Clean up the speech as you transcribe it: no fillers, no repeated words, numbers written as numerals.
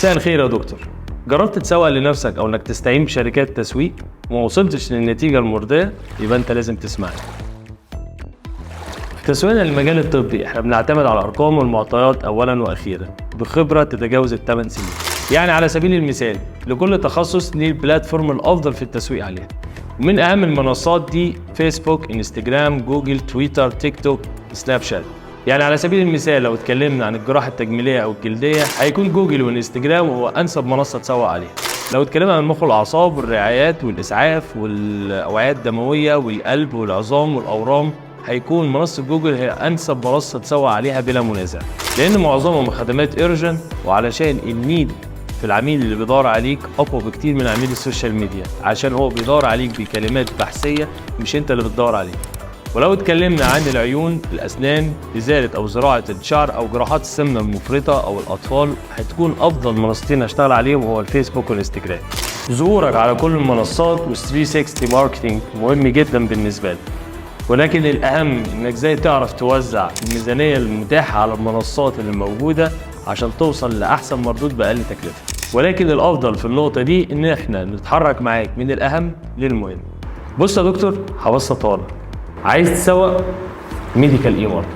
مساء الخير يا دكتور. جربت تسوق لنفسك او انك تستعين بشركات تسويق وما وصلتش للنتيجه المرضيه؟ يبقى انت لازم تسمعني. في تسويقنا للمجال الطبي احنا بنعتمد على الارقام والمعطيات اولا واخيرا بخبره تتجاوز ال8 سنين. يعني على سبيل المثال لكل تخصص ليه البلاتفورم الافضل في التسويق عليها، ومن اهم المنصات دي فيسبوك، انستجرام، جوجل، تويتر، تيك توك، سناب شات. يعني على سبيل المثال لو اتكلمنا عن الجراحه التجميليه او الجلديه هيكون جوجل وانستجرام هو انسب منصه تسوق عليها. لو اتكلمنا عن المخ والاعصاب والرعايات والاسعاف والاوعيه الدمويه والقلب والعظام والاورام هيكون منصه جوجل هي انسب منصه تسوق عليها بلا منازع، لان معظمهم خدمات ايرجن، وعلشان النيد في العميل اللي بيدور عليك اقوى بكتير من عميل السوشيال ميديا، عشان هو بيدور عليك بكلمات بحثيه مش انت اللي بتدور عليه. ولو اتكلمنا عن العيون، الاسنان، ازاله او زراعه الشعر او جراحات السمنه المفرطه او الاطفال، هتكون افضل منصتين اشتغل عليهم هو الفيسبوك والانستجرام. ظهورك على كل المنصات وال360 ماركتنج مهم جدا بالنسبه لي، ولكن الاهم انك ازاي تعرف توزع الميزانيه المتاحه على المنصات اللي موجوده عشان توصل لاحسن مردود باقل تكلفه. ولكن الافضل في النقطه دي ان احنا نتحرك معاك من الاهم للمهم. بص يا دكتور، هبسطها لك. عايز تسوق ميديكال اي ماركت،